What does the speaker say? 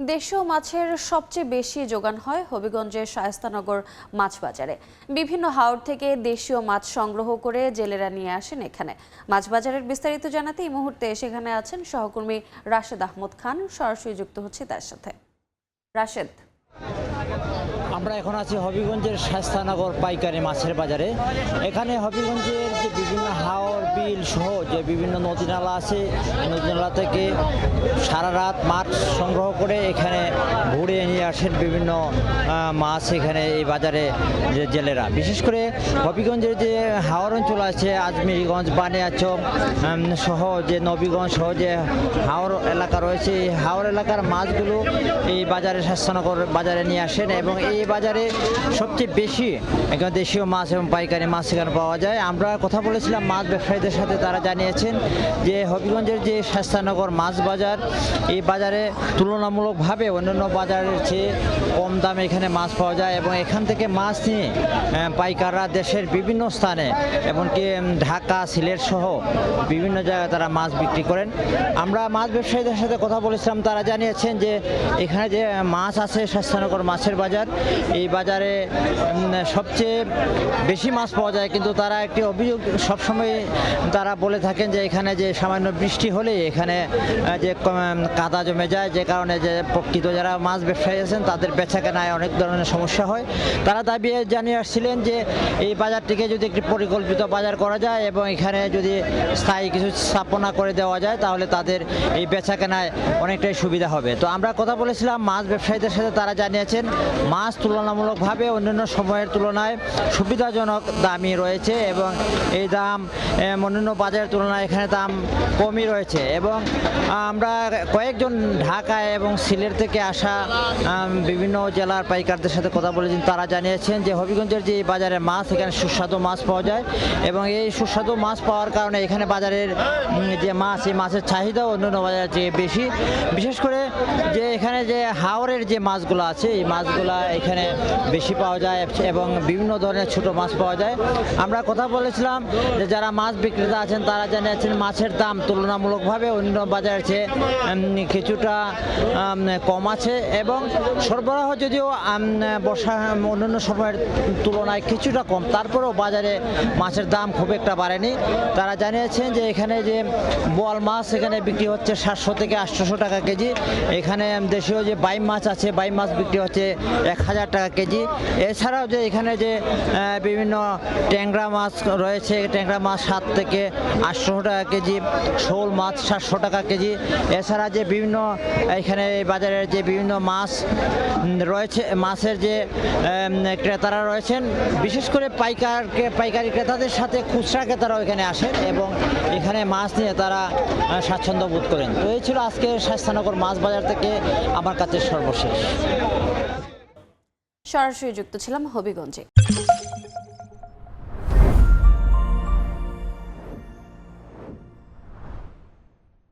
দেশীয় মাছের সবচেয়ে বেশি যোগান হয় হবিগঞ্জের শায়েস্তানগর মাছ বাজারে। বিভিন্ন হাওর থেকে দেশীয় মাছ সংগ্রহ করে জেলেরা নিয়ে আসেন এখানে। মাছ বাজারের বিস্তারিত জানাতে এই মুহূর্তে সেখানে আছেন সহকর্মী রাশেদ আহমদ খান। সরাসরি যুক্ত হচ্ছে তার সাথে। রাশেদ, আমরা এখন আছি হবিগঞ্জের শায়েস্তানগর পাইকারি মাছের বাজারে। এখানে হবিগঞ্জের যে বিভিন্ন হাওর বিল সহ যে বিভিন্ন নদী নালা আছে, নদী নালা থেকে সারা রাত মাছ সংগ্রহ করে এখানে ভুড়িয়ে নিয়ে আসেন বিভিন্ন মাছ এখানে এই বাজারে যে জেলেরা। বিশেষ করে হবিগঞ্জের যে হাওর অঞ্চল আছে, আজমিরিগঞ্জ, বানিয়াচক সহ যে নবীগঞ্জ সহ যে হাওর এলাকা রয়েছে, এই হাওর এলাকার মাছগুলো এই বাজারে শায়েস্তানগর বাজারে নিয়ে আসেন এবং এই বাজারে সবচেয়ে বেশি এখানে দেশীয় মাছ এবং পাইকারি মাছ এখানে পাওয়া যায়। আমরা কথা বলেছিলাম মাছ ব্যবসায়ীদের সাথে, তারা জানিয়েছেন যে হবিগঞ্জের যে শায়েস্তানগর মাছ বাজার, এই বাজারে তুলনামূলকভাবে অন্যান্য বাজারের চেয়ে কম দামে এখানে মাছ পাওয়া যায় এবং এখান থেকে মাছ নিয়ে পাইকাররা দেশের বিভিন্ন স্থানে এমনকি ঢাকা, সিলেট সহ বিভিন্ন জায়গায় তারা মাছ বিক্রি করেন। আমরা মাছ ব্যবসায়ীদের সাথে কথা বলেছিলাম, তারা জানিয়েছেন যে এখানে যে মাছ আছে শায়েস্তানগর মাছের বাজার, এই বাজারে সবচেয়ে বেশি মাছ পাওয়া যায়, কিন্তু তারা একটি অভিযোগ সবসময় তারা বলে থাকেন যে এখানে যে সামান্য বৃষ্টি হলে এখানে যে কাদা জমে যায়, যে কারণে যে প্রকৃত যারা মাছ ব্যবসায়ী আছেন তাদের বেচাকেনায় অনেক ধরনের সমস্যা হয়। তারা দাবি জানিয়ে আসছিলেন যে এই বাজারটিকে যদি একটি পরিকল্পিত বাজার করা যায় এবং এখানে যদি স্থায়ী কিছু স্থাপনা করে দেওয়া যায় তাহলে তাদের এই বেচাকেনায় অনেকটাই সুবিধা হবে। তো আমরা কথা বলেছিলাম মাছ ব্যবসায়ীদের সাথে, তারা জানিয়েছেন মাছ তুলনামূলকভাবে অন্যান্য সময়ের তুলনায় সুবিধাজনক দামই রয়েছে এবং এই দাম অন্যান্য বাজারের তুলনায় এখানে দাম কমই রয়েছে। এবং আমরা কয়েকজন ঢাকা এবং সিলেট থেকে আসা বিভিন্ন জেলার পাইকারদের সাথে কথা বলেছি, তারা জানিয়েছেন যে হবিগঞ্জের যে বাজারে মাছ, এখানে সুস্বাদু মাছ পাওয়া যায় এবং এই সুস্বাদু মাছ পাওয়ার কারণে এখানে বাজারের যে মাছ, এই মাছের চাহিদা অন্যান্য বাজারের চেয়ে বেশি। বিশেষ করে যে এখানে যে হাওরের যে মাছগুলো আছে, এই মাছগুলা এখানে বেশি পাওয়া যায় এবং বিভিন্ন ধরনের ছোট মাছ পাওয়া যায়। আমরা কথা বলেছিলাম যে যারা মাছ বিক্রেতা আছেন তারা জানিয়েছেন মাছের দাম তুলনামূলকভাবে অন্য বাজারের চেয়ে কিছুটা কম আছে এবং সরবরাহ যদিও বর্ষা অন্যান্য সময়ের তুলনায় কিছুটা কম, তারপরেও বাজারে মাছের দাম খুব একটা বাড়েনি। তারা জানিয়েছেন যে এখানে যে বোয়াল মাছ এখানে বিক্রি হচ্ছে 700 থেকে 800 টাকা কেজি। এখানে দেশীয় যে বাইম মাছ আছে, বাইম মাছ বিক্রি হচ্ছে 1000 টাকা কেজি। এছাড়াও যে এখানে যে বিভিন্ন ট্যাংরা মাছ রয়েছে, ট্যাংরা মাছ 7 থেকে 800 টাকা কেজি, শোল মাছ 700 টাকা কেজি। এছাড়া যে বিভিন্ন এখানে বাজারের যে বিভিন্ন মাছ রয়েছে, মাছের যে ক্রেতারা রয়েছেন, বিশেষ করে পাইকারি ক্রেতাদের সাথে খুচরা ক্রেতারাও এখানে আসেন এবং এখানে মাছ নিয়ে তারা স্বাচ্ছন্দ্য বোধ করেন। তো এই ছিল আজকে শায়েস্তানগর মাছ বাজার থেকে আমার কাছে সর্বশেষ। সরাসরি যুক্ত ছিলাম হবিগঞ্জে।